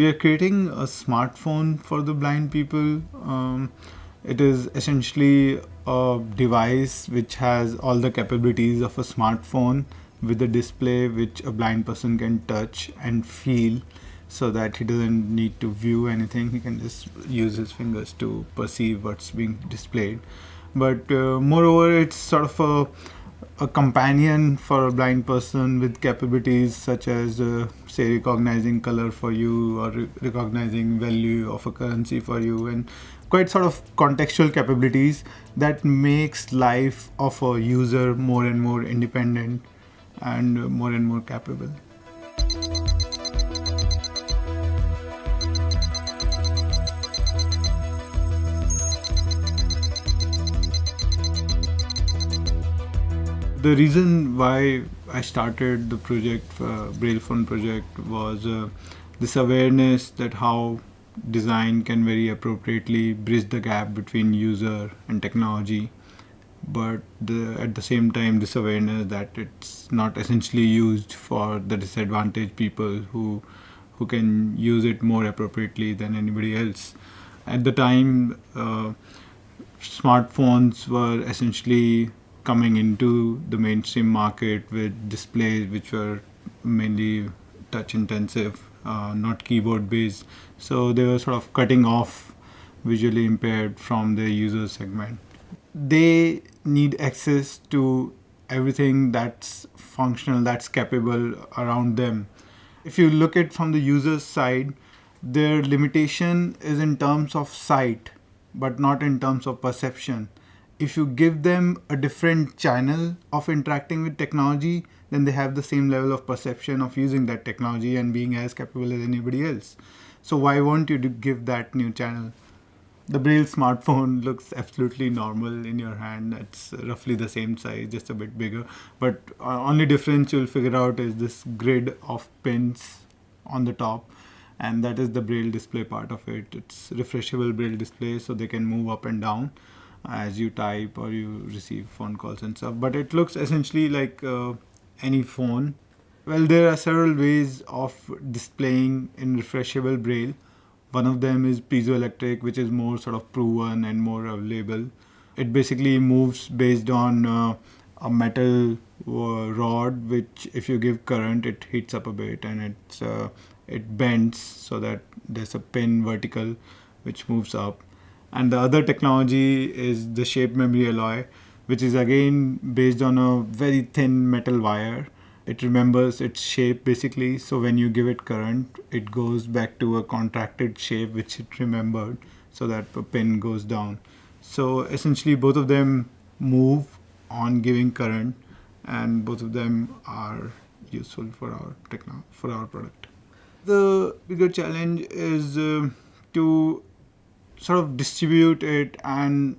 we are creating a smartphone for the blind people. It is essentially a device which has all the capabilities of a smartphone with a display which a blind person can touch and feel, so that he doesn't need to view anything. He can just use his fingers to perceive what's being displayed. But moreover, it's sort of a companion for a blind person with capabilities such as, say, recognizing color for you, or recognizing value of a currency for you, and quite sort of contextual capabilities that makes life of a user more and more independent and more capable. The reason why I started the project, Braille Phone project, was this awareness that how design can very appropriately bridge the gap between user and technology, but at the same time, this awareness that it's not essentially used for the disadvantaged people who can use it more appropriately than anybody else. At the time, smartphones were essentially coming into the mainstream market with displays which were mainly touch intensive, not keyboard based. So they were sort of cutting off visually impaired from the user segment. They need access to everything that's functional, that's capable around them. If you look at from the user's side, their limitation is in terms of sight, but not in terms of perception. If you give them a different channel of interacting with technology, then they have the same level of perception of using that technology and being as capable as anybody else. So why won't you give that new channel? The Braille smartphone looks absolutely normal in your hand. It's roughly the same size, just a bit bigger. But only difference you'll figure out is this grid of pins on the top, and that is the Braille display part of it. It's refreshable Braille display, so they can move up and down as you type or you receive phone calls and stuff. But it looks essentially like any phone. Well, there are several ways of displaying in refreshable Braille. One of them is piezoelectric, which is more sort of proven and more available. It basically moves based on a metal rod, which if you give current, it heats up a bit, and it bends so that there's a pin vertical which moves up. And the other technology is the shape memory alloy, which is again based on a very thin metal wire. It remembers its shape basically, so when you give it current, it goes back to a contracted shape which it remembered, so that a pin goes down. So essentially both of them move on giving current, and both of them are useful for for our product. The bigger challenge is to sort of distribute it and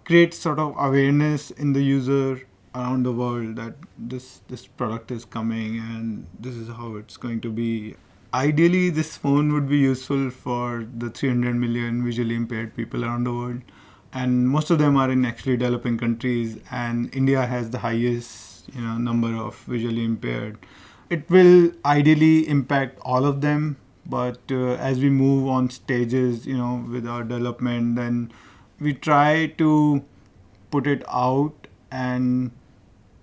create sort of awareness in the user around the world that this product is coming and this is how it's going to be. Ideally, this phone would be useful for the 300 million visually impaired people around the world, and most of them are in actually developing countries, and India has the highest number of visually impaired. It will ideally impact all of them, but as we move on stages, with our development, then we try to put it out and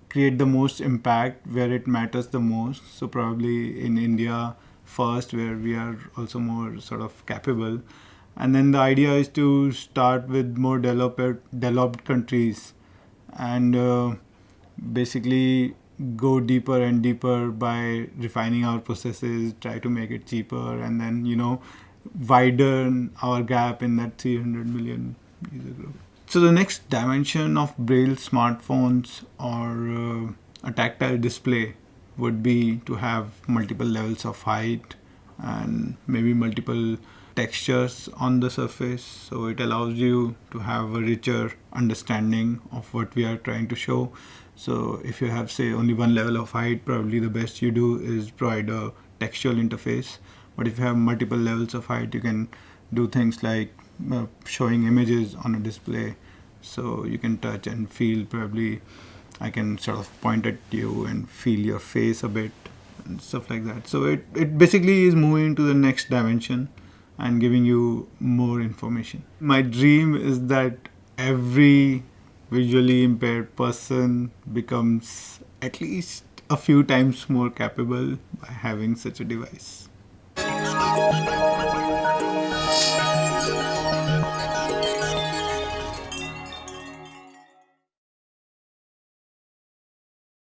create the most impact where it matters the most. So probably in India first, where we are also more sort of capable, and then the idea is to start with more developed countries, and basically go deeper and deeper by refining our processes, try to make it cheaper, and then widen our gap in that 300 million user group. So the next dimension of Braille smartphones or a tactile display would be to have multiple levels of height and maybe multiple textures on the surface. So it allows you to have a richer understanding of what we are trying to show. So if you have, say, only one level of height, probably the best you do is provide a textual interface. But if you have multiple levels of height, you can do things like showing images on a display. So you can touch and feel. Probably I can sort of point at you and feel your face a bit. and stuff like that. So it basically is moving to the next dimension and giving you more information. My dream is that every visually impaired person becomes at least a few times more capable by having such a device.